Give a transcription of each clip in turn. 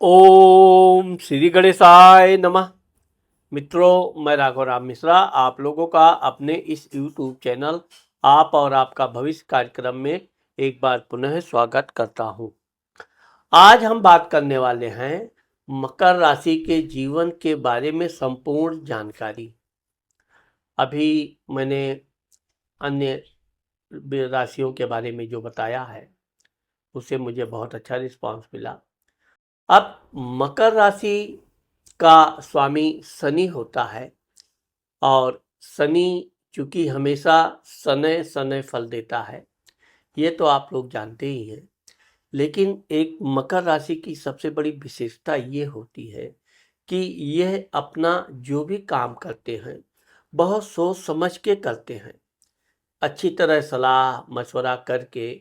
ओम श्री गणेशाय नमः। मित्रों, मैं राघव राम मिश्रा आप लोगों का अपने इस YouTube चैनल आप और आपका भविष्य कार्यक्रम में एक बार पुनः स्वागत करता हूं। आज हम बात करने वाले हैं मकर राशि के जीवन के बारे में संपूर्ण जानकारी। अभी मैंने अन्य राशियों के बारे में जो बताया है उससे मुझे बहुत अच्छा रिस्पांस मिला। अब मकर राशि का स्वामी शनि होता है और शनि चूंकि हमेशा सने सने फल देता है, ये तो आप लोग जानते ही हैं। लेकिन एक मकर राशि की सबसे बड़ी विशेषता ये होती है कि यह अपना जो भी काम करते हैं बहुत सोच समझ के करते हैं, अच्छी तरह सलाह मशवरा करके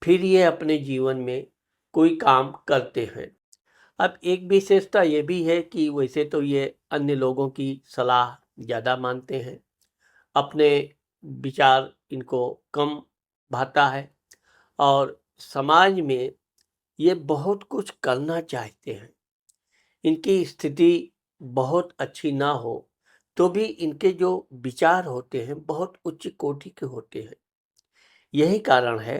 फिर ये अपने जीवन में कोई काम करते हैं। अब एक विशेषता ये भी है कि वैसे तो ये अन्य लोगों की सलाह ज़्यादा मानते हैं, अपने विचार इनको कम भाता है और समाज में ये बहुत कुछ करना चाहते हैं। इनकी स्थिति बहुत अच्छी ना हो तो भी इनके जो विचार होते हैं बहुत उच्च कोटि के होते हैं। यही कारण है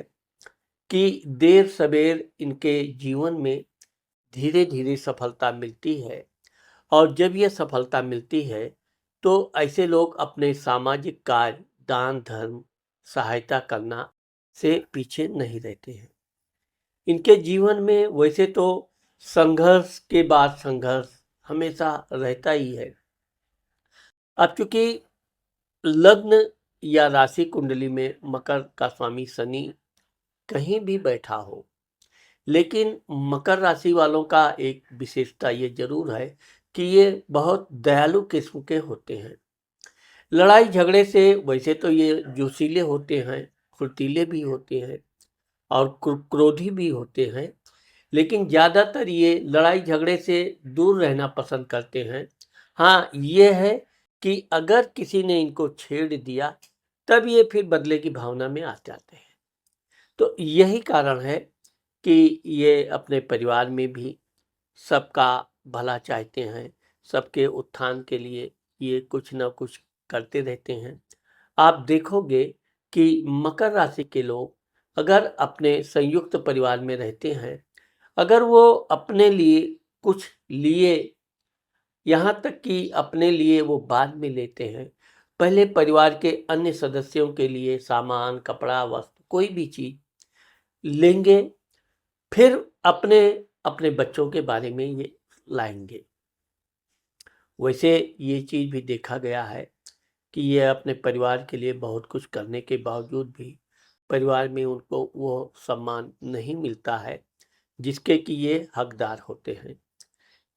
कि देर सवेर इनके जीवन में धीरे धीरे सफलता मिलती है और जब यह सफलता मिलती है तो ऐसे लोग अपने सामाजिक कार्य, दान धर्म, सहायता करना से पीछे नहीं रहते हैं। इनके जीवन में वैसे तो संघर्ष के बाद संघर्ष हमेशा रहता ही है। अब चूंकि लग्न या राशि कुंडली में मकर का स्वामी शनि कहीं भी बैठा हो, लेकिन मकर राशि वालों का एक विशेषता ये जरूर है कि ये बहुत दयालु किस्म के होते हैं। लड़ाई झगड़े से वैसे तो ये जोशीले होते हैं, फुर्तीले भी होते हैं और क्रोधी भी होते हैं, लेकिन ज़्यादातर ये लड़ाई झगड़े से दूर रहना पसंद करते हैं। हाँ, ये है कि अगर किसी ने इनको छेड़ दिया तब ये फिर बदले की भावना में आ जाते हैं। तो यही कारण है कि ये अपने परिवार में भी सबका भला चाहते हैं, सबके उत्थान के लिए ये कुछ ना कुछ करते रहते हैं। आप देखोगे कि मकर राशि के लोग अगर अपने संयुक्त परिवार में रहते हैं, अगर वो अपने लिए कुछ लिए, यहाँ तक कि अपने लिए वो बाद में लेते हैं, पहले परिवार के अन्य सदस्यों के लिए सामान, कपड़ा, वस्त्र कोई भी चीज लेंगे, फिर अपने अपने बच्चों के बारे में ये लाएंगे। वैसे ये चीज भी देखा गया है कि ये अपने परिवार के लिए बहुत कुछ करने के बावजूद भी परिवार में उनको वो सम्मान नहीं मिलता है जिसके कि ये हकदार होते हैं।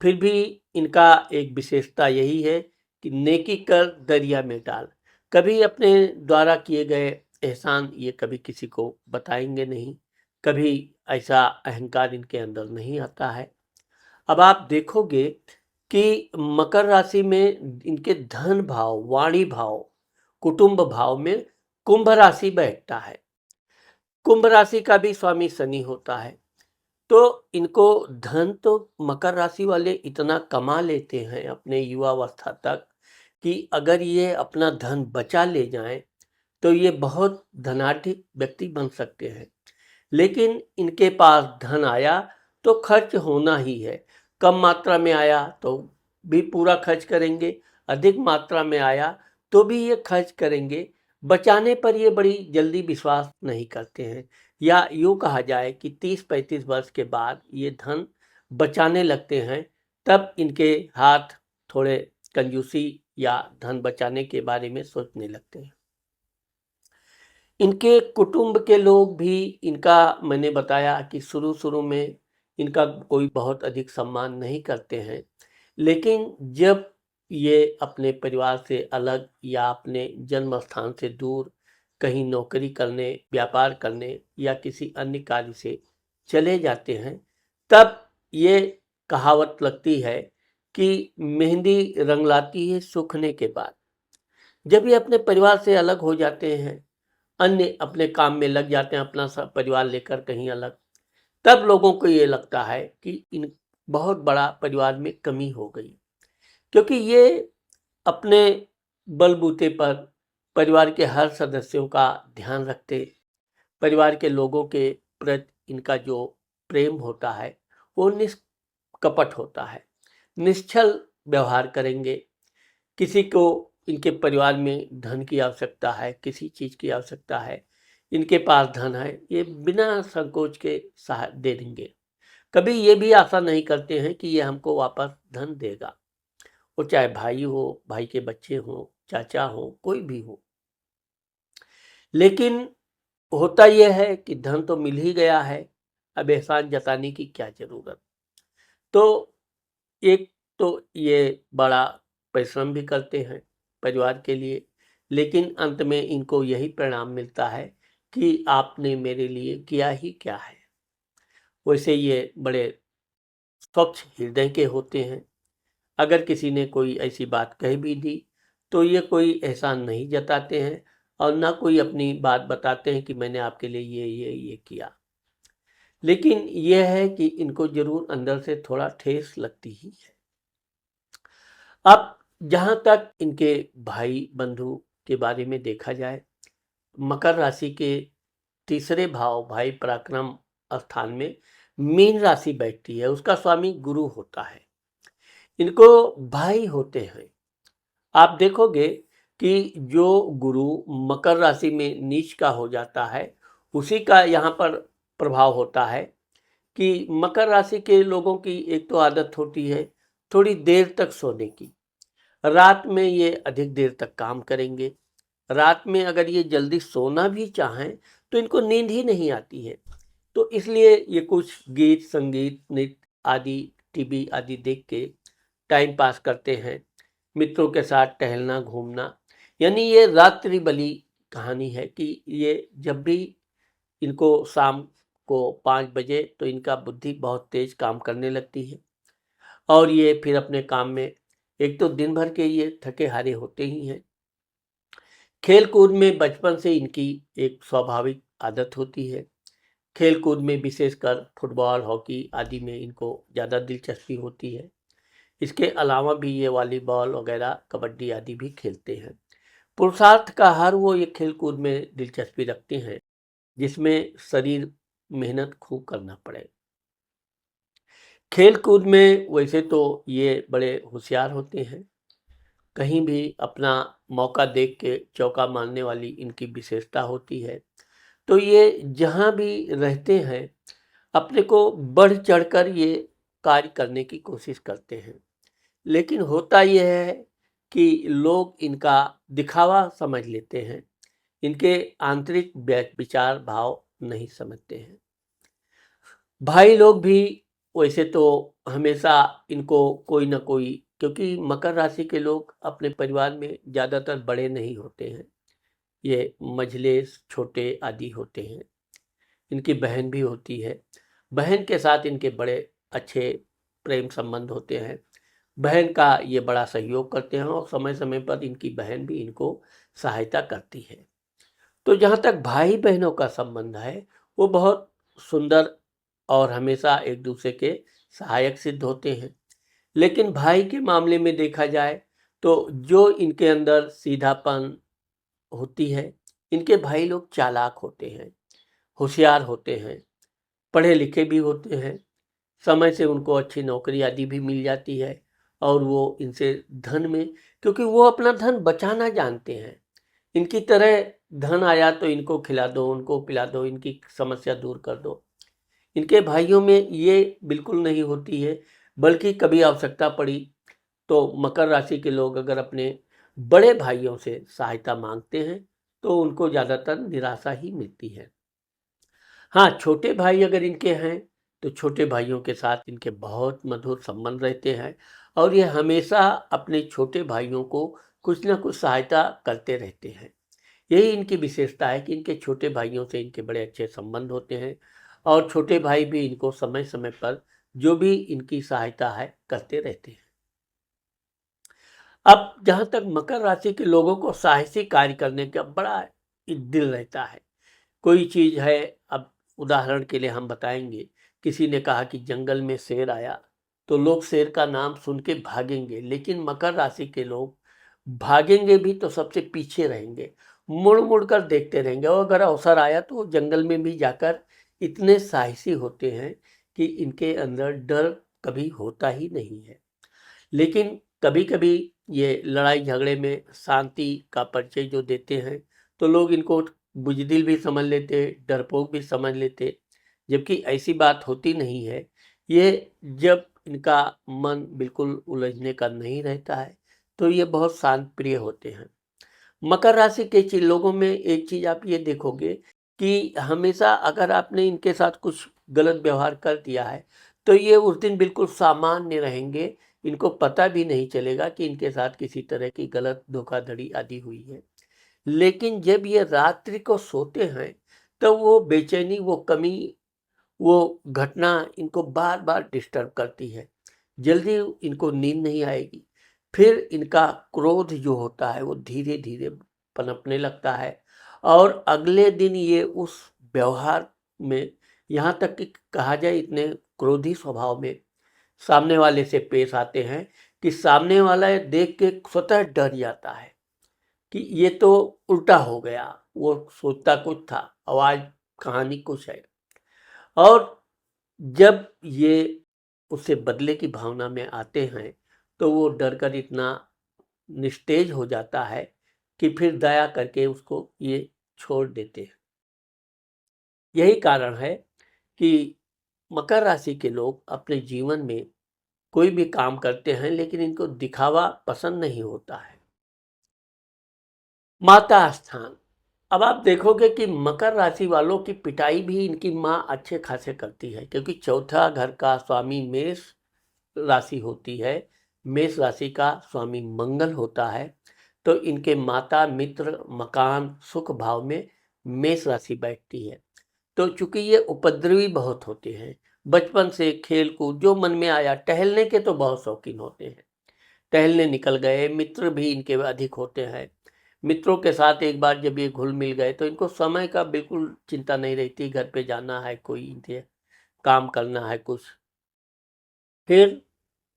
फिर भी इनका एक विशेषता यही है कि नेकी कर दरिया में डाल, कभी अपने द्वारा किए गए एहसान ये कभी किसी को बताएंगे नहीं, कभी ऐसा अहंकार इनके अंदर नहीं आता है। अब आप देखोगे कि मकर राशि में इनके धन भाव, वाणी भाव, कुटुंब भाव में कुंभ राशि बैठता है। कुंभ राशि का भी स्वामी शनि होता है। तो इनको धन तो मकर राशि वाले इतना कमा लेते हैं अपने युवावस्था तक कि अगर ये अपना धन बचा ले जाएं तो ये बहुत धनाढ़ व्यक्ति बन सकते हैं। लेकिन इनके पास धन आया तो खर्च होना ही है। कम मात्रा में आया तो भी पूरा खर्च करेंगे, अधिक मात्रा में आया तो भी ये खर्च करेंगे। बचाने पर ये बड़ी जल्दी विश्वास नहीं करते हैं, या यूँ कहा जाए कि 30-35 वर्ष के बाद ये धन बचाने लगते हैं, तब इनके हाथ थोड़े कंजूसी या धन बचाने के बारे में सोचने लगते हैं। इनके कुटुंब के लोग भी इनका, मैंने बताया कि शुरू शुरू में इनका कोई बहुत अधिक सम्मान नहीं करते हैं, लेकिन जब ये अपने परिवार से अलग या अपने जन्म स्थान से दूर कहीं नौकरी करने, व्यापार करने या किसी अन्य कार्य से चले जाते हैं, तब ये कहावत लगती है कि मेहंदी रंग लाती है सूखने के बाद। जब ये अपने परिवार से अलग हो जाते हैं, अन्य अपने काम में लग जाते हैं, अपना सब परिवार लेकर कहीं अलग, तब लोगों को ये लगता है कि इन बहुत बड़ा परिवार में कमी हो गई, क्योंकि ये अपने बलबूते पर परिवार के हर सदस्यों का ध्यान रखते, परिवार के लोगों के प्रति इनका जो प्रेम होता है वो निष्कपट होता है, निश्छल व्यवहार करेंगे। किसी को इनके परिवार में धन की आवश्यकता है, किसी चीज़ की आवश्यकता है, इनके पास धन है, ये बिना संकोच के दे देंगे। कभी ये भी आशा नहीं करते हैं कि ये हमको वापस धन देगा, वो चाहे भाई हो, भाई के बच्चे हों, चाचा हो, कोई भी हो। लेकिन होता यह है कि धन तो मिल ही गया है, अब एहसान जताने की क्या ज़रूरत। तो एक तो ये बड़ा परिश्रम भी करते हैं परिवार के लिए, लेकिन अंत में इनको यही परिणाम मिलता है कि आपने मेरे लिए किया ही क्या है। वैसे ये बड़े स्वच्छ हृदय के होते हैं। अगर किसी ने कोई ऐसी बात कह भी दी तो ये कोई एहसान नहीं जताते हैं और ना कोई अपनी बात बताते हैं कि मैंने आपके लिए ये किया। लेकिन यह है कि इनको जरूर अंदर से थोड़ा ठेस लगती ही है। अब जहाँ तक इनके भाई बंधु के बारे में देखा जाए, मकर राशि के तीसरे भाव भाई पराक्रम स्थान में मीन राशि बैठती है, उसका स्वामी गुरु होता है। इनको भाई होते हैं। आप देखोगे कि जो गुरु मकर राशि में नीच का हो जाता है, उसी का यहाँ पर प्रभाव होता है कि मकर राशि के लोगों की एक तो आदत होती है थोड़ी देर तक सोने की। रात में ये अधिक देर तक काम करेंगे। रात में अगर ये जल्दी सोना भी चाहें तो इनको नींद ही नहीं आती है। तो इसलिए ये कुछ गीत, संगीत, नृत्य आदि, टीवी आदि देख के टाइम पास करते हैं। मित्रों के साथ टहलना, घूमना, यानी ये रात्रि बली कहानी है कि ये जब भी इनको शाम को 5 बजे तो इनका बुद्धि बहुत तेज काम करने लगती है और ये फिर अपने काम में, एक तो दिन भर के ये थके हारे होते ही हैं। खेल कूद में बचपन से इनकी एक स्वाभाविक आदत होती है। खेल कूद में विशेषकर फुटबॉल, हॉकी आदि में इनको ज़्यादा दिलचस्पी होती है। इसके अलावा भी ये वॉलीबॉल वगैरह, कबड्डी आदि भी खेलते हैं। पुरुषार्थ का हर वो ये खेल कूद में दिलचस्पी रखते हैं जिसमें शरीर मेहनत खूब करना पड़े। खेल कूद में वैसे तो ये बड़े होशियार होते हैं। कहीं भी अपना मौका देख के चौका मारने वाली इनकी विशेषता होती है। तो ये जहाँ भी रहते हैं अपने को बढ़ चढ़कर ये कार्य करने की कोशिश करते हैं। लेकिन होता यह है कि लोग इनका दिखावा समझ लेते हैं, इनके आंतरिक विचार भाव नहीं समझते हैं। भाई लोग भी वैसे तो हमेशा इनको कोई ना कोई, क्योंकि मकर राशि के लोग अपने परिवार में ज़्यादातर बड़े नहीं होते हैं, ये मझले छोटे आदि होते हैं। इनकी बहन भी होती है, बहन के साथ इनके बड़े अच्छे प्रेम संबंध होते हैं। बहन का ये बड़ा सहयोग करते हैं और समय समय पर इनकी बहन भी इनको सहायता करती है। तो जहाँ तक भाई बहनों का संबंध है वो बहुत सुंदर और हमेशा एक दूसरे के सहायक सिद्ध होते हैं। लेकिन भाई के मामले में देखा जाए तो जो इनके अंदर सीधापन होती है, इनके भाई लोग चालाक होते हैं, होशियार होते हैं, पढ़े लिखे भी होते हैं। समय से उनको अच्छी नौकरी आदि भी मिल जाती है और वो इनसे धन में, क्योंकि वो अपना धन बचाना जानते हैं। इनकी तरह धन आया तो इनको खिला दो, उनको पिला दो, इनकी समस्या दूर कर दो। इनके भाइयों में ये बिल्कुल नहीं होती है, बल्कि कभी आवश्यकता पड़ी तो मकर राशि के लोग अगर अपने बड़े भाइयों से सहायता मांगते हैं तो उनको ज़्यादातर निराशा ही मिलती है। हाँ, छोटे भाई अगर इनके हैं तो छोटे भाइयों के साथ इनके बहुत मधुर संबंध रहते हैं और ये हमेशा अपने छोटे भाइयों को कुछ ना कुछ सहायता करते रहते हैं। यही इनकी विशेषता है कि इनके छोटे भाइयों से इनके बड़े अच्छे संबंध होते हैं और छोटे भाई भी इनको समय समय पर जो भी इनकी सहायता है करते रहते हैं। अब जहाँ तक मकर राशि के लोगों को साहसी कार्य करने का बड़ा दिल रहता है। कोई चीज़ है, अब उदाहरण के लिए हम बताएंगे, किसी ने कहा कि जंगल में शेर आया तो लोग शेर का नाम सुन के भागेंगे, लेकिन मकर राशि के लोग भागेंगे भी तो सबसे पीछे रहेंगे, मुड़ मुड़ कर देखते रहेंगे, और अगर अवसर आया तो वो जंगल में भी जाकर इतने साहसी होते हैं कि इनके अंदर डर कभी होता ही नहीं है। लेकिन कभी कभी ये लड़ाई झगड़े में शांति का परिचय जो देते हैं, तो लोग इनको बुजदिल भी समझ लेते, डरपोक भी समझ लेते, जबकि ऐसी बात होती नहीं है। ये जब इनका मन बिल्कुल उलझने का नहीं रहता है तो ये बहुत शांत प्रिय होते हैं। मकर राशि के लोगों में एक चीज आप ये देखोगे कि हमेशा अगर आपने इनके साथ कुछ गलत व्यवहार कर दिया है तो ये उस दिन बिल्कुल सामान्य रहेंगे। इनको पता भी नहीं चलेगा कि इनके साथ किसी तरह की गलत धोखाधड़ी आदि हुई है। लेकिन जब ये रात्रि को सोते हैं तो वो बेचैनी, वो कमी, वो घटना इनको बार बार डिस्टर्ब करती है। जल्दी इनको नींद नहीं आएगी। फिर इनका क्रोध जो होता है वो धीरे धीरे पनपने लगता है, और अगले दिन ये उस व्यवहार में, यहाँ तक कि कहा जाए इतने क्रोधी स्वभाव में सामने वाले से पेश आते हैं कि सामने वाला ये देख के स्वतः डर जाता है कि ये तो उल्टा हो गया, वो सोचता कुछ था, आवाज कहानी कुछ है। और जब ये उससे बदले की भावना में आते हैं तो वो डर कर इतना निस्तेज हो जाता है कि फिर दया करके उसको ये छोड़ देते हैं। यही कारण है कि मकर राशि के लोग अपने जीवन में कोई भी काम करते हैं लेकिन इनको दिखावा पसंद नहीं होता है। माता स्थान, अब आप देखोगे कि मकर राशि वालों की पिटाई भी इनकी माँ अच्छे खासे करती है, क्योंकि चौथा घर का स्वामी मेष राशि होती है, मेष राशि का स्वामी मंगल होता है। तो इनके माता, मित्र, मकान, सुख भाव में मेष राशि बैठती है। तो चूंकि ये उपद्रवी बहुत होते हैं, बचपन से खेल कूद जो मन में आया, टहलने के तो बहुत शौकीन होते हैं, टहलने निकल गए। मित्र भी इनके अधिक होते हैं। मित्रों के साथ एक बार जब ये घुल मिल गए तो इनको समय का बिल्कुल चिंता नहीं रहती, घर पे जाना है, कोई इनके काम करना है कुछ, फिर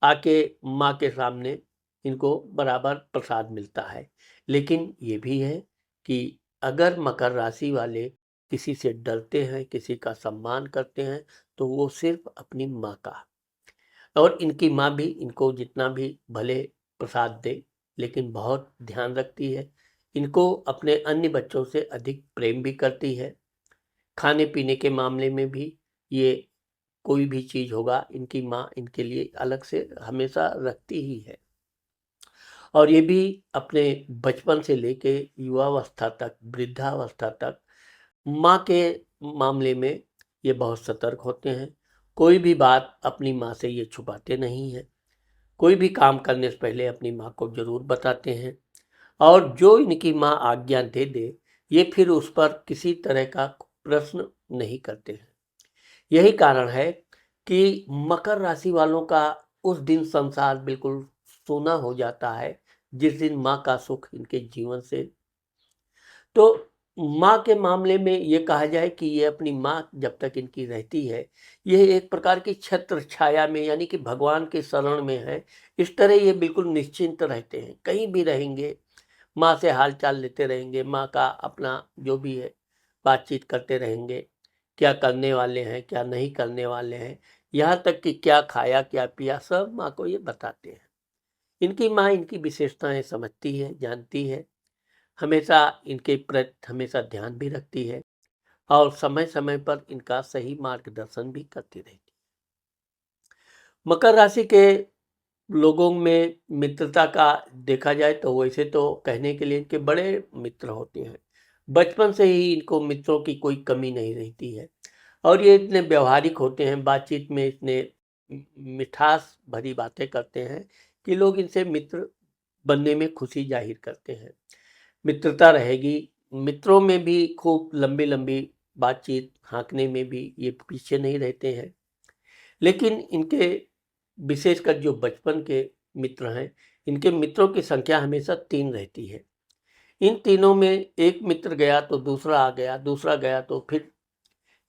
आके माँ के सामने इनको बराबर प्रसाद मिलता है। लेकिन ये भी है कि अगर मकर राशि वाले किसी से डरते हैं, किसी का सम्मान करते हैं, तो वो सिर्फ अपनी माँ का। और इनकी माँ भी इनको जितना भी भले प्रसाद दे, लेकिन बहुत ध्यान रखती है। इनको अपने अन्य बच्चों से अधिक प्रेम भी करती है। खाने पीने के मामले में भी ये कोई भी चीज़ होगा, इनकी माँ इनके लिए अलग से हमेशा रखती ही है। और ये भी अपने बचपन से लेके युवावस्था तक, वृद्धावस्था तक माँ के मामले में ये बहुत सतर्क होते हैं। कोई भी बात अपनी माँ से ये छुपाते नहीं हैं। कोई भी काम करने से पहले अपनी माँ को ज़रूर बताते हैं, और जो इनकी माँ आज्ञा दे दे, ये फिर उस पर किसी तरह का प्रश्न नहीं करते हैं। यही कारण है कि मकर राशि वालों का उस दिन संसार बिल्कुल सोना हो जाता है जिस दिन माँ का सुख इनके जीवन से। तो माँ के मामले में ये कहा जाए कि ये अपनी माँ जब तक इनकी रहती है, ये एक प्रकार की छत्र छाया में, यानी कि भगवान के शरण में है। इस तरह ये बिल्कुल निश्चिंत रहते हैं, कहीं भी रहेंगे माँ से हाल चाल लेते रहेंगे, माँ का अपना जो भी है बातचीत करते रहेंगे, क्या करने वाले हैं, क्या नहीं करने वाले हैं, यहाँ तक कि क्या खाया क्या पिया सब माँ को ये बताते हैं। इनकी माँ इनकी विशेषताएं समझती है, जानती है, हमेशा इनके प्रति हमेशा ध्यान भी रखती है, और समय समय पर इनका सही मार्गदर्शन भी करती रहती है। मकर राशि के लोगों में मित्रता का देखा जाए तो वैसे तो कहने के लिए इनके बड़े मित्र होते हैं। बचपन से ही इनको मित्रों की कोई कमी नहीं रहती है, और ये इतने व्यवहारिक होते हैं, बातचीत में इतने मिठास भरी बातें करते हैं कि लोग इनसे मित्र बनने में खुशी जाहिर करते हैं। मित्रता रहेगी, मित्रों में भी खूब लंबी लंबी बातचीत, हाँकने में भी ये पीछे नहीं रहते हैं। लेकिन इनके विशेषकर जो बचपन के मित्र हैं, इनके मित्रों की संख्या हमेशा 3 रहती है। इन तीनों में एक मित्र गया तो दूसरा आ गया, दूसरा गया तो फिर,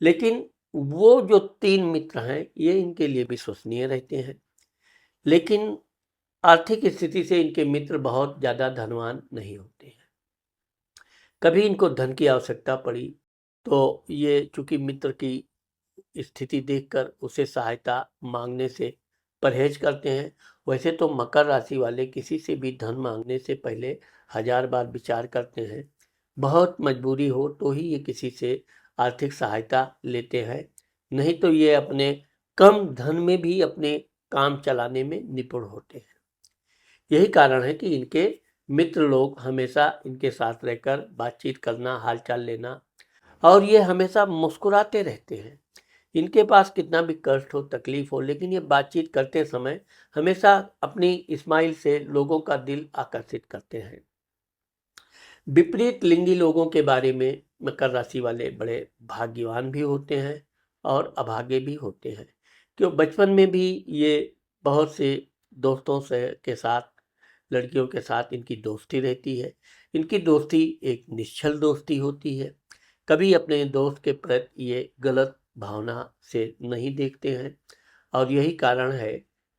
लेकिन वो जो 3 मित्र हैं ये इनके लिए विश्वसनीय रहते हैं। लेकिन आर्थिक स्थिति से इनके मित्र बहुत ज़्यादा धनवान नहीं होते हैं। कभी इनको धन की आवश्यकता पड़ी तो ये चूँकि मित्र की स्थिति देखकर उसे सहायता मांगने से परहेज करते हैं। वैसे तो मकर राशि वाले किसी से भी धन मांगने से पहले 1000 बार विचार करते हैं। बहुत मजबूरी हो तो ही ये किसी से आर्थिक सहायता लेते हैं, नहीं तो ये अपने कम धन में भी अपने काम चलाने में निपुण होते हैं। यही कारण है कि इनके मित्र लोग हमेशा इनके साथ रहकर बातचीत करना, हालचाल लेना, और ये हमेशा मुस्कुराते रहते हैं। इनके पास कितना भी कष्ट हो, तकलीफ हो, लेकिन ये बातचीत करते समय हमेशा अपनी स्माइल से लोगों का दिल आकर्षित करते हैं। विपरीत लिंगी लोगों के बारे में मकर राशि वाले बड़े भाग्यवान भी होते हैं और अभागे भी होते हैं, क्यों बचपन में भी ये बहुत से दोस्तों से के साथ, लड़कियों के साथ इनकी दोस्ती रहती है। इनकी दोस्ती एक निश्चल दोस्ती होती है। कभी अपने दोस्त के प्रति ये गलत भावना से नहीं देखते हैं, और यही कारण है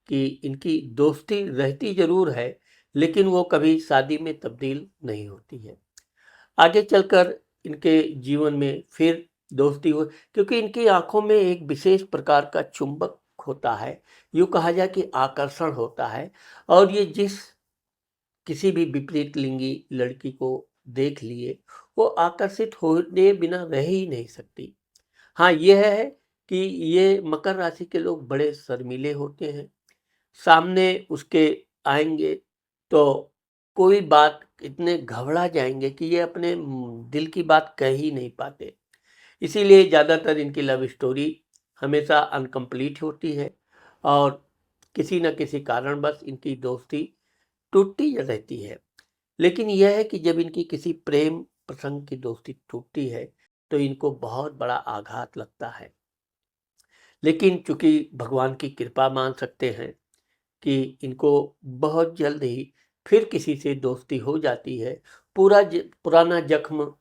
कि इनकी दोस्ती रहती जरूर है, लेकिन वो कभी शादी में तब्दील नहीं होती है। आगे चलकर इनके जीवन में फिर दोस्ती हो, क्योंकि इनकी आंखों में एक विशेष प्रकार का चुंबक होता है, यूँ कहा जाए कि आकर्षण होता है, और ये जिस किसी भी विपरीत लिंगी लड़की को देख लिए वो आकर्षित होने बिना रह ही नहीं सकती। हाँ, यह है कि ये मकर राशि के लोग बड़े शर्मीले होते हैं। सामने उसके आएँगे तो कोई बात इतने घबरा जाएँगे कि ये अपने दिल की बात कह ही नहीं पाते। इसीलिए ज़्यादातर इनकी लव स्टोरी हमेशा अनकम्प्लीट होती है, और किसी न किसी कारणवश इनकी दोस्ती टूटती रहती है। लेकिन यह है कि जब इनकी किसी प्रेम प्रसंग की दोस्ती टूटती है तो इनको बहुत बड़ा आघात लगता है। लेकिन चूंकि भगवान की कृपा मान सकते हैं कि इनको बहुत जल्द ही फिर किसी से दोस्ती हो जाती है। पुराना जख्म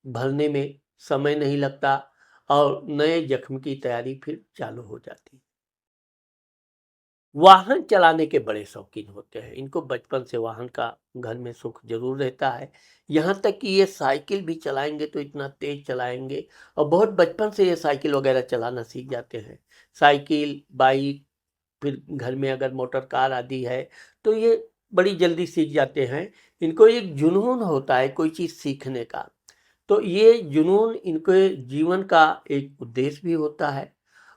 भरने में समय नहीं लगता और नए जख्म की तैयारी फिर चालू हो जाती है। वाहन चलाने के बड़े शौकीन होते हैं। इनको बचपन से वाहन का घर में सुख ज़रूर रहता है। यहाँ तक कि ये साइकिल भी चलाएँगे तो इतना तेज़ चलाएँगे, और बहुत बचपन से ये साइकिल वग़ैरह चलाना सीख जाते हैं। साइकिल, बाइक, फिर घर में अगर मोटर कार आदि है, तो ये बड़ी जल्दी सीख जाते हैं। इनको एक जुनून होता है कोई चीज़ सीखने का। तो ये जुनून इनके जीवन का एक उद्देश्य भी होता है,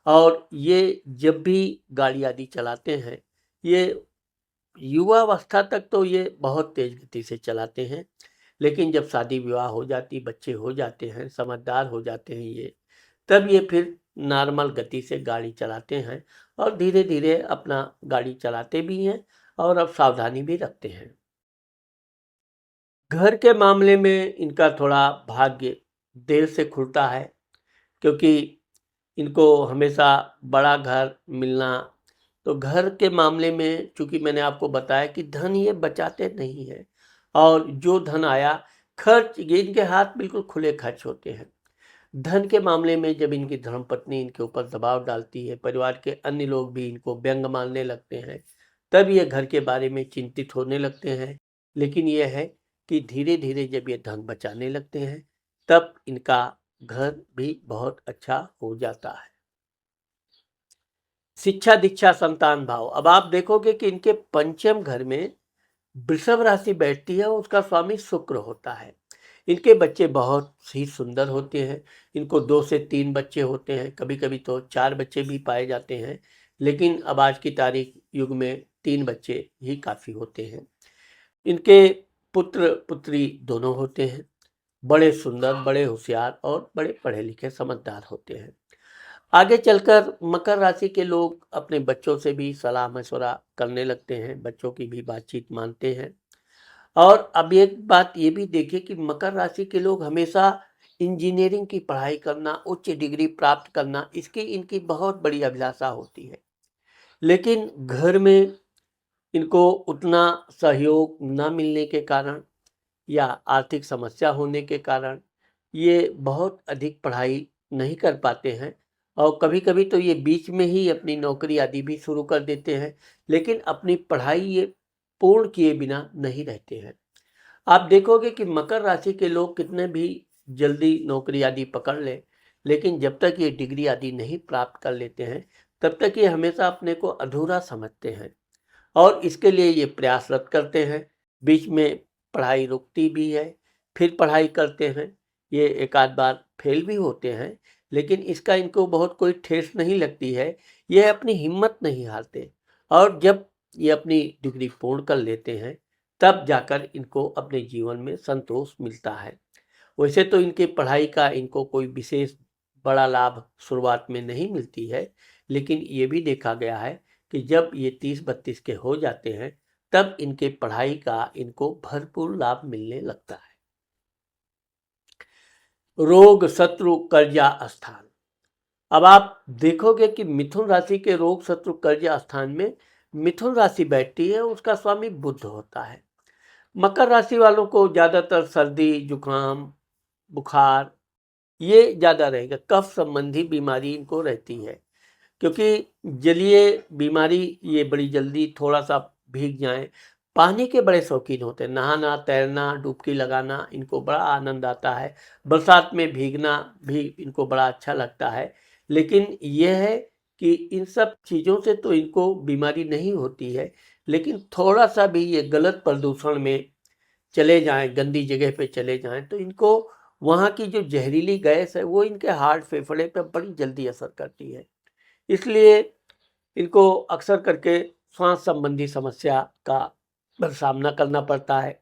और ये जब भी गाड़ी आदि चलाते हैं, ये युवावस्था तक तो ये बहुत तेज गति से चलाते हैं। लेकिन जब शादी विवाह हो जाती, बच्चे हो जाते हैं, समझदार हो जाते हैं ये, तब ये फिर नॉर्मल गति से गाड़ी चलाते हैं, और धीरे धीरे अपना गाड़ी चलाते भी हैं और अब सावधानी भी रखते हैं। घर के मामले में इनका थोड़ा भाग्य देर से खुलता है, क्योंकि इनको हमेशा बड़ा घर मिलना, तो घर के मामले में चूँकि मैंने आपको बताया कि धन ये बचाते नहीं हैं, और जो धन आया खर्च, ये इनके हाथ बिल्कुल खुले खर्च होते हैं। धन के मामले में जब इनकी धर्मपत्नी इनके ऊपर दबाव डालती है, परिवार के अन्य लोग भी इनको व्यंग मानने लगते हैं, तब ये घर के बारे में चिंतित होने लगते हैं। लेकिन ये है कि धीरे-धीरे जब ये धन बचाने लगते हैं, तब इनका घर भी बहुत अच्छा हो जाता है। शिक्षा, दीक्षा, संतान भाव, अब आप देखोगे कि इनके पंचम घर में वृषभ राशि बैठती है और उसका स्वामी शुक्र होता है। इनके बच्चे बहुत ही सुंदर होते हैं। इनको 2 से 3 बच्चे होते हैं, कभी-कभी तो 4 बच्चे भी पाए जाते हैं। लेकिन अब आज की तारीख युग में 3 बच्चे ही काफ़ी होते हैं। इनके पुत्र-पुत्री दोनों होते हैं। बड़े सुंदर, बड़े होशियार और बड़े पढ़े-लिखे समझदार होते हैं। आगे चलकर मकर राशि के लोग अपने बच्चों से भी सलाह-मशवरा करने लगते हैं, बच्चों की भी बातचीत मानते हैं। और अब एक बात ये भी देखिए कि मकर राशि के लोग हमेशा इंजीनियरिंग की पढ़ाई करना, उच्च डिग्री प्राप्त करना, इसकी इनकी बहुत बड़ी अभिलाषा होती है। लेकिन घर में इनको उतना सहयोग ना मिलने के कारण या आर्थिक समस्या होने के कारण ये बहुत अधिक पढ़ाई नहीं कर पाते हैं, और कभी कभी तो ये बीच में ही अपनी नौकरी आदि भी शुरू कर देते हैं, लेकिन अपनी पढ़ाई ये पूर्ण किए बिना नहीं रहते हैं। आप देखोगे कि मकर राशि के लोग कितने भी जल्दी नौकरी आदि पकड़ लें, लेकिन जब तक ये डिग्री आदि नहीं प्राप्त कर लेते हैं, तब तक ये हमेशा अपने को अधूरा समझते हैं और इसके लिए ये प्रयासरत करते हैं। बीच में पढ़ाई रुकती भी है, फिर पढ़ाई करते हैं। ये एक आध बार फेल भी होते हैं, लेकिन इसका इनको बहुत कोई ठेस नहीं लगती है। ये अपनी हिम्मत नहीं हारते और जब ये अपनी डिग्री पूर्ण कर लेते हैं, तब जाकर इनको अपने जीवन में संतोष मिलता है। वैसे तो इनके पढ़ाई का इनको कोई विशेष बड़ा लाभ शुरुआत में नहीं मिलती है, लेकिन ये भी देखा गया है कि जब ये 30-32 के हो जाते हैं, तब इनके पढ़ाई का इनको भरपूर लाभ मिलने लगता है। रोग, शत्रु, कर्जा स्थान। अब आप देखोगे कि मिथुन राशि के रोग, शत्रु, कर्जा स्थान में मिथुन राशि बैठती है, उसका स्वामी बुध होता है। मकर राशि वालों को ज़्यादातर सर्दी, जुकाम, बुखार ये ज़्यादा रहेगा। कफ संबंधी बीमारी इनको रहती है, क्योंकि जलीय बीमारी ये बड़ी जल्दी थोड़ा सा भीग जाएं। पानी के बड़े शौकीन होते हैं, नहाना, तैरना, डुबकी लगाना इनको बड़ा आनंद आता है। बरसात में भीगना भी इनको बड़ा अच्छा लगता है। लेकिन यह है कि इन सब चीज़ों से तो इनको बीमारी नहीं होती है, लेकिन थोड़ा सा भी ये गलत प्रदूषण में चले जाएं, गंदी जगह पे चले जाएं, तो इनको वहाँ की जो जहरीली गैस है वो इनके हार्ट फेफड़े पे बड़ी जल्दी असर करती है। इसलिए इनको अक्सर करके श्वास संबंधी समस्या का सामना करना पड़ता है।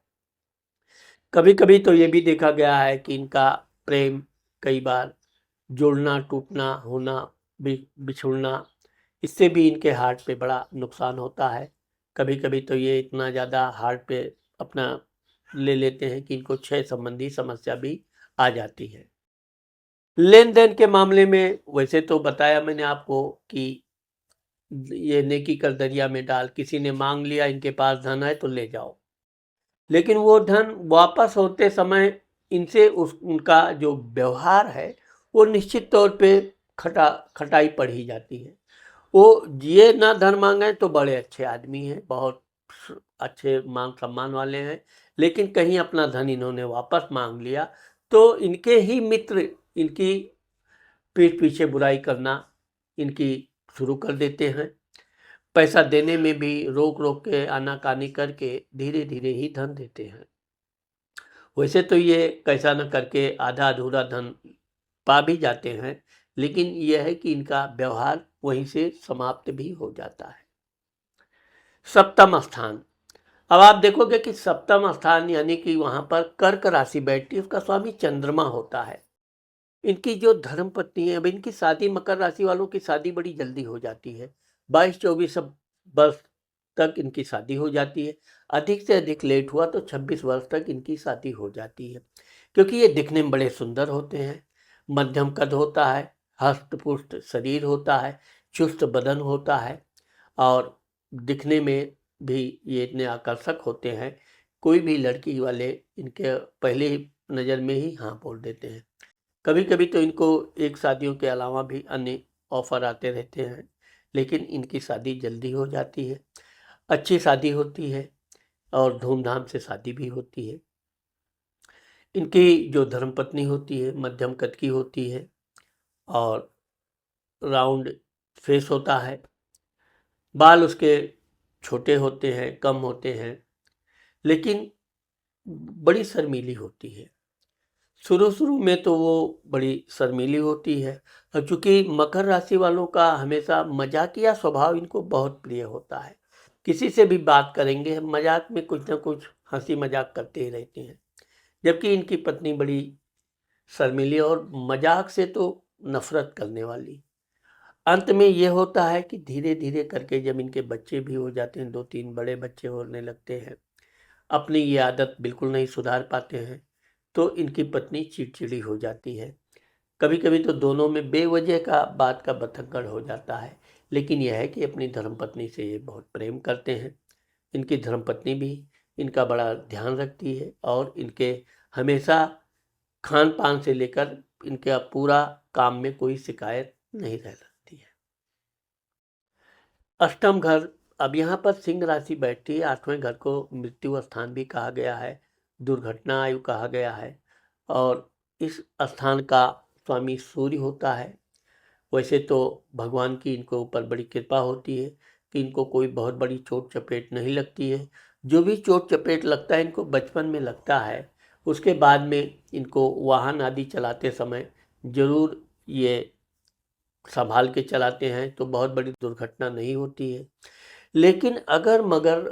कभी कभी तो ये भी देखा गया है कि इनका प्रेम कई बार जुड़ना, टूटना, होना, बिछुड़ना, इससे भी इनके हार्ट पे बड़ा नुकसान होता है। कभी कभी तो ये इतना ज़्यादा हार्ट पे अपना ले लेते हैं कि इनको क्षय संबंधी समस्या भी आ जाती है। लेन देन के मामले में वैसे तो बताया मैंने आपको कि ये नेकी कर दरिया में डाल, किसी ने मांग लिया इनके पास धन है तो ले जाओ, लेकिन वो धन वापस होते समय इनसे उनका जो व्यवहार है वो निश्चित तौर पे खटाई पड़ ही जाती है। वो ये ना धन मांगे तो बड़े अच्छे आदमी हैं, बहुत अच्छे मान सम्मान वाले हैं, लेकिन कहीं अपना धन इन्होंने वापस मांग लिया तो इनके ही मित्र इनकी पीठ पीछे बुराई करना इनकी शुरू कर देते हैं। पैसा देने में भी रोक रोक के आनाकानी करके धीरे धीरे ही धन देते हैं। वैसे तो ये कैसा न करके आधा अधूरा धन पा भी जाते हैं, लेकिन यह है कि इनका व्यवहार वहीं से समाप्त भी हो जाता है। सप्तम स्थान। अब आप देखोगे कि सप्तम स्थान यानी कि वहां पर कर्क राशि बैठती है, उसका स्वामी चंद्रमा होता है। इनकी जो धर्म पत्नी है, अब इनकी शादी, मकर राशि वालों की शादी बड़ी जल्दी हो जाती है। 22-24 वर्ष तक इनकी शादी हो जाती है। अधिक से अधिक लेट हुआ तो 26 वर्ष तक इनकी शादी हो जाती है, क्योंकि ये दिखने में बड़े सुंदर होते हैं। मध्यम कद होता है, हष्ट पुष्ट शरीर होता है, चुस्त बदन होता है और दिखने में भी ये इतने आकर्षक होते हैं। कोई भी लड़की वाले इनके पहले नज़र में ही हाँ बोल देते हैं। कभी कभी तो इनको एक शादियों के अलावा भी अन्य ऑफर आते रहते हैं, लेकिन इनकी शादी जल्दी हो जाती है। अच्छी शादी होती है और धूमधाम से शादी भी होती है। इनकी जो धर्मपत्नी होती है मध्यम कद की होती है और राउंड फेस होता है। बाल उसके छोटे होते हैं, कम होते हैं, लेकिन बड़ी शर्मीली होती है। शुरू में तो वो बड़ी शर्मीली होती है और चूंकि मकर राशि वालों का हमेशा मजाकिया स्वभाव इनको बहुत प्रिय होता है। किसी से भी बात करेंगे मजाक में कुछ ना कुछ हंसी मजाक करते ही रहते हैं, जबकि इनकी पत्नी बड़ी शर्मीली और मजाक से तो नफरत करने वाली। अंत में ये होता है कि धीरे धीरे करके जब इनके बच्चे भी हो जाते हैं, 2-3 बड़े बच्चे होने लगते हैं, अपनी ये आदत बिल्कुल नहीं सुधार पाते हैं, तो इनकी पत्नी चिड़चिड़ी हो जाती है। कभी कभी तो दोनों में बेवजह का बात का बतंगड़ हो जाता है, लेकिन यह है कि अपनी धर्मपत्नी से ये बहुत प्रेम करते हैं। इनकी धर्मपत्नी भी इनका बड़ा ध्यान रखती है और इनके हमेशा खान पान से लेकर इनका पूरा काम में कोई शिकायत नहीं रह सकती है। अष्टम घर, अब यहाँ पर सिंह राशि बैठती है। आठवें घर को मृत्यु स्थान भी कहा गया है, दुर्घटना आयु कहा गया है, और इस स्थान का स्वामी सूर्य होता है। वैसे तो भगवान की इनको ऊपर बड़ी कृपा होती है कि इनको कोई बहुत बड़ी चोट चपेट नहीं लगती है। जो भी चोट चपेट लगता है इनको बचपन में लगता है, उसके बाद में इनको वाहन आदि चलाते समय ज़रूर ये संभाल के चलाते हैं तो बहुत बड़ी दुर्घटना नहीं होती है। लेकिन अगर मगर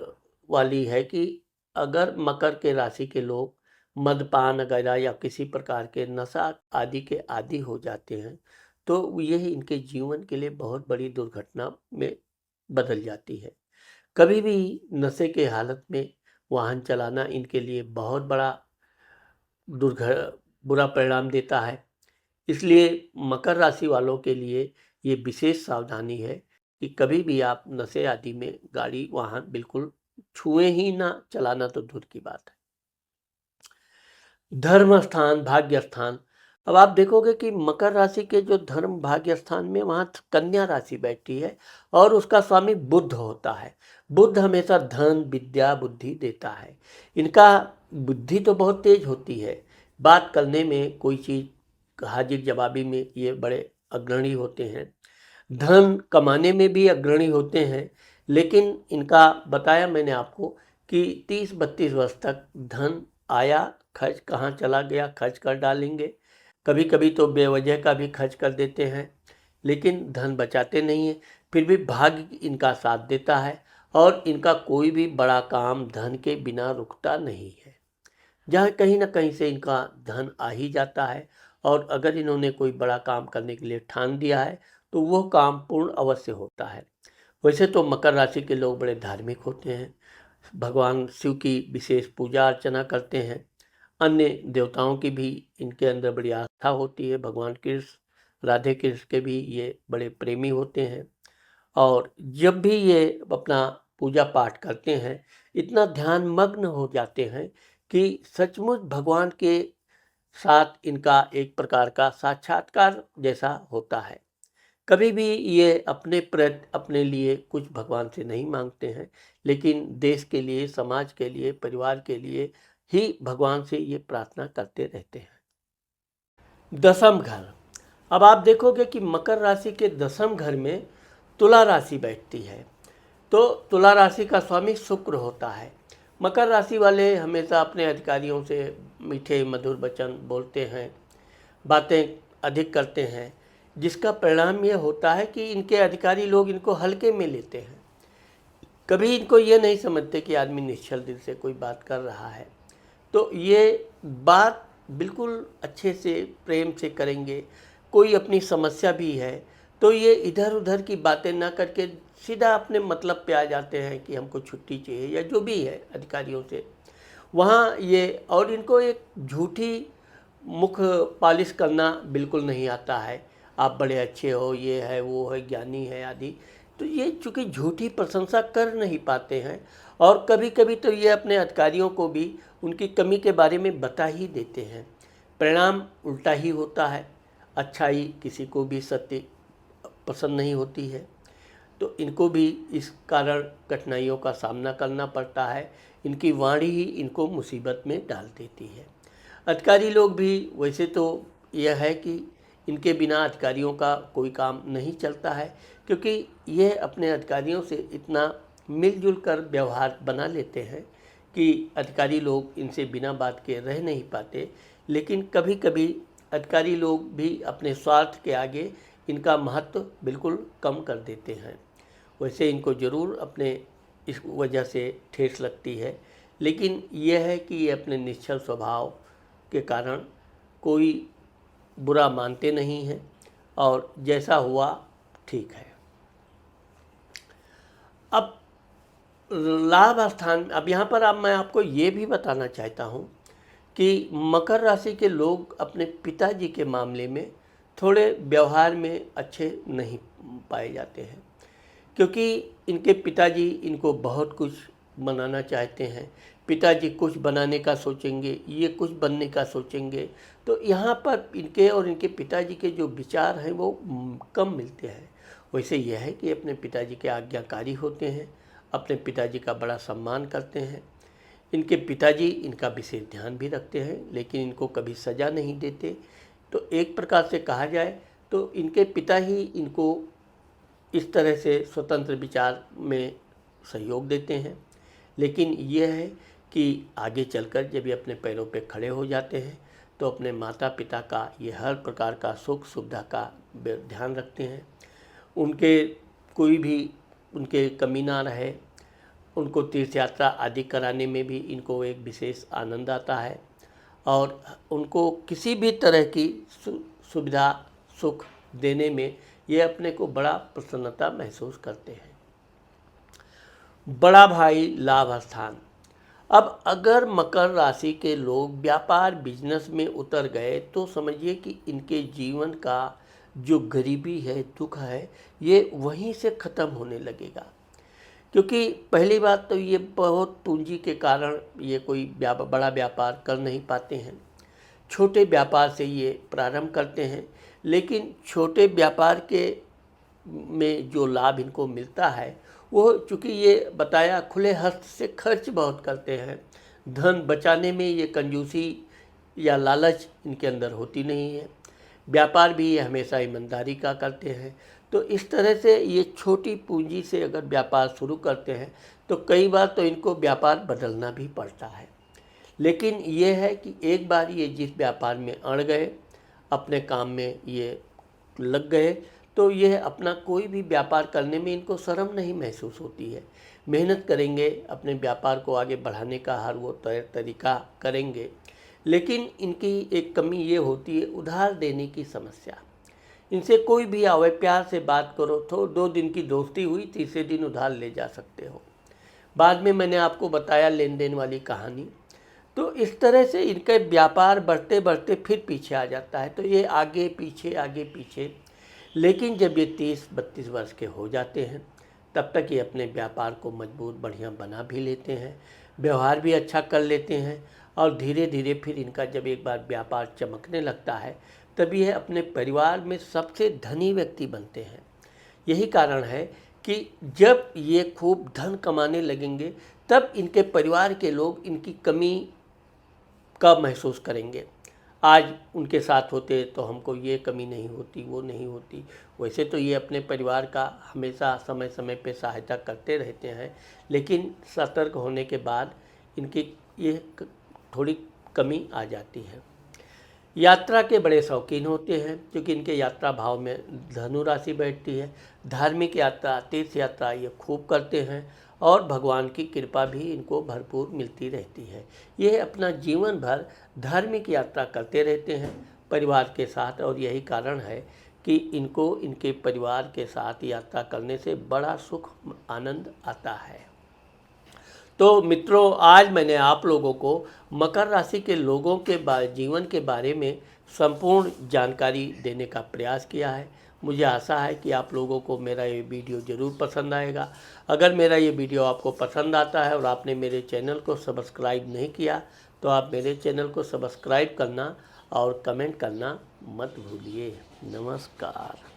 वाली है कि अगर मकर के राशि के लोग मद्यपान वगैरह या किसी प्रकार के नशा आदि के आदी हो जाते हैं तो यह इनके जीवन के लिए बहुत बड़ी दुर्घटना में बदल जाती है। कभी भी नशे के हालत में वाहन चलाना इनके लिए बहुत बड़ा दुर्घ बुरा परिणाम देता है। इसलिए मकर राशि वालों के लिए ये विशेष सावधानी है कि कभी भी आप नशे आदि में गाड़ी वाहन बिल्कुल छुए ही ना, चलाना तो दूर की बात है। धर्म स्थान, भाग्य स्थान, अब आप देखोगे कि मकर राशि के जो धर्म भाग्य स्थान में वहाँ कन्या राशि बैठती है और उसका स्वामी बुध होता है। बुध हमेशा धन विद्या बुद्धि देता है। इनका बुद्धि तो बहुत तेज होती है, बात करने में कोई चीज़ हाजिर जवाबी में ये बड़े अग्रणी होते हैं, धन कमाने में भी अग्रणी होते हैं। लेकिन इनका बताया मैंने आपको कि 30-32 वर्ष तक धन आया, खर्च कहाँ चला गया खर्च कर डालेंगे, कभी कभी तो बेवजह का भी खर्च कर देते हैं, लेकिन धन बचाते नहीं है। फिर भी भाग्य इनका साथ देता है और इनका कोई भी बड़ा काम धन के बिना रुकता नहीं है। जहाँ कहीं ना कहीं से इनका धन आ ही जाता है, और अगर इन्होंने कोई बड़ा काम करने के लिए ठान दिया है तो वो काम पूर्ण अवश्य होता है। वैसे तो मकर राशि के लोग बड़े धार्मिक होते हैं, भगवान शिव की विशेष पूजा अर्चना करते हैं, अन्य देवताओं की भी इनके अंदर बड़ी आस्था होती है। भगवान कृष्ण राधे कृष्ण के भी ये बड़े प्रेमी होते हैं, और जब भी ये अपना पूजा पाठ करते हैं इतना ध्यान मग्न हो जाते हैं कि सचमुच भगवान के साथ इनका एक प्रकार का साक्षात्कार जैसा होता है। कभी भी ये अपने लिए कुछ भगवान से नहीं मांगते हैं, लेकिन देश के लिए, समाज के लिए, परिवार के लिए ही भगवान से ये प्रार्थना करते रहते हैं। दसम घर, अब आप देखोगे कि मकर राशि के दसम घर में तुला राशि बैठती है, तो तुला राशि का स्वामी शुक्र होता है। मकर राशि वाले हमेशा अपने अधिकारियों से मीठे मधुर वचन बोलते हैं, बातें अधिक करते हैं, जिसका परिणाम यह होता है कि इनके अधिकारी लोग इनको हल्के में लेते हैं। कभी इनको ये नहीं समझते कि आदमी निश्चल दिल से कोई बात कर रहा है, तो ये बात बिल्कुल अच्छे से प्रेम से करेंगे। कोई अपनी समस्या भी है तो ये इधर उधर की बातें ना करके सीधा अपने मतलब पे आ जाते हैं कि हमको छुट्टी चाहिए या जो भी है अधिकारियों से वहाँ ये। और इनको एक झूठी मुख पालिश करना बिल्कुल नहीं आता है, आप बड़े अच्छे हो, ये है वो है, ज्ञानी है आदि। तो ये चूँकि झूठी प्रशंसा कर नहीं पाते हैं, और कभी कभी तो ये अपने अधिकारियों को भी उनकी कमी के बारे में बता ही देते हैं। परिणाम उल्टा ही होता है, अच्छाई किसी को भी सत्य पसंद नहीं होती है, तो इनको भी इस कारण कठिनाइयों का सामना करना पड़ता है। इनकी वाणी ही इनको मुसीबत में डाल देती है। अधिकारी लोग भी वैसे तो यह है कि इनके बिना अधिकारियों का कोई काम नहीं चलता है, क्योंकि ये अपने अधिकारियों से इतना मिलजुल कर व्यवहार बना लेते हैं कि अधिकारी लोग इनसे बिना बात के रह नहीं पाते। लेकिन कभी कभी अधिकारी लोग भी अपने स्वार्थ के आगे इनका महत्व बिल्कुल कम कर देते हैं। वैसे इनको ज़रूर अपने इस वजह से ठेस लगती है, लेकिन यह है कि ये अपने निश्चल स्वभाव के कारण कोई बुरा मानते नहीं हैं, और जैसा हुआ ठीक है। अब लाभ स्थान, अब यहाँ पर मैं आपको ये भी बताना चाहता हूँ कि मकर राशि के लोग अपने पिताजी के मामले में थोड़े व्यवहार में अच्छे नहीं पाए जाते हैं, क्योंकि इनके पिताजी इनको बहुत कुछ बनाना चाहते हैं, पिताजी कुछ बनाने का सोचेंगे, ये कुछ बनने का सोचेंगे। तो यहाँ पर इनके और इनके पिताजी के जो विचार हैं वो कम मिलते हैं। वैसे यह है कि अपने पिताजी के आज्ञाकारी होते हैं, अपने पिताजी का बड़ा सम्मान करते हैं। इनके पिताजी इनका विशेष ध्यान भी रखते हैं, लेकिन इनको कभी सज़ा नहीं देते। तो एक प्रकार से कहा जाए तो इनके पिता ही इनको इस तरह से स्वतंत्र विचार में सहयोग देते हैं। लेकिन यह है कि आगे चलकर जब ये अपने पैरों पे खड़े हो जाते हैं तो अपने माता पिता का ये हर प्रकार का सुख सुविधा का ध्यान रखते हैं। उनके कोई भी उनके कमी ना रहे, उनको तीर्थ यात्रा आदि कराने में भी इनको एक विशेष आनंद आता है और उनको किसी भी तरह की सुविधा सुख देने में ये अपने को बड़ा प्रसन्नता महसूस करते हैं। बड़ा भाई लाभ स्थान। अब अगर मकर राशि के लोग व्यापार बिजनेस में उतर गए तो समझिए कि इनके जीवन का जो गरीबी है, दुख है, ये वहीं से ख़त्म होने लगेगा। क्योंकि पहली बात तो ये बहुत पूंजी के कारण ये कोई बड़ा व्यापार कर नहीं पाते हैं। छोटे व्यापार से ये प्रारंभ करते हैं, लेकिन छोटे व्यापार के में जो लाभ इनको मिलता है वो चूँकि ये बताया खुले हस्त से खर्च बहुत करते हैं। धन बचाने में ये कंजूसी या लालच इनके अंदर होती नहीं है। व्यापार भी ये हमेशा ईमानदारी का करते हैं। तो इस तरह से ये छोटी पूंजी से अगर व्यापार शुरू करते हैं तो कई बार तो इनको व्यापार बदलना भी पड़ता है। लेकिन ये है कि एक बार ये जिस व्यापार में अड़ गए, अपने काम में ये लग गए, तो यह अपना कोई भी व्यापार करने में इनको शर्म नहीं महसूस होती है। मेहनत करेंगे, अपने व्यापार को आगे बढ़ाने का हर वो तरीका करेंगे। लेकिन इनकी एक कमी ये होती है उधार देने की समस्या। इनसे कोई भी आवे, प्यार से बात करो तो 2 दिन की दोस्ती हुई, तीसरे दिन उधार ले जा सकते हो। बाद में मैंने आपको बताया लेन देन वाली कहानी। तो इस तरह से इनका व्यापार बढ़ते बढ़ते फिर पीछे आ जाता है। तो ये आगे पीछे। लेकिन जब ये 30-32 वर्ष के हो जाते हैं तब तक ये अपने व्यापार को मजबूत बढ़िया बना भी लेते हैं, व्यवहार भी अच्छा कर लेते हैं और धीरे धीरे फिर इनका जब एक बार व्यापार चमकने लगता है तभी यह अपने परिवार में सबसे धनी व्यक्ति बनते हैं। यही कारण है कि जब ये खूब धन कमाने लगेंगे तब इनके परिवार के लोग इनकी कमी का महसूस करेंगे। आज उनके साथ होते तो हमको ये कमी नहीं होती, वो नहीं होती। वैसे तो ये अपने परिवार का हमेशा समय समय पे सहायता करते रहते हैं, लेकिन सतर्क होने के बाद इनकी ये थोड़ी कमी आ जाती है। यात्रा के बड़े शौकीन होते हैं क्योंकि इनके यात्रा भाव में धनु राशि बैठती है। धार्मिक यात्रा, तीर्थ यात्रा ये खूब करते हैं और भगवान की कृपा भी इनको भरपूर मिलती रहती है। ये अपना जीवन भर धार्मिक यात्रा करते रहते हैं परिवार के साथ और यही कारण है कि इनको इनके परिवार के साथ यात्रा करने से बड़ा सुख आनंद आता है। तो मित्रों, आज मैंने आप लोगों को मकर राशि के लोगों के जीवन के बारे में संपूर्ण जानकारी देने का प्रयास किया है। मुझे आशा है कि आप लोगों को मेरा ये वीडियो ज़रूर पसंद आएगा। अगर मेरा ये वीडियो आपको पसंद आता है और आपने मेरे चैनल को सब्सक्राइब नहीं किया तो आप मेरे चैनल को सब्सक्राइब करना और कमेंट करना मत भूलिए। नमस्कार।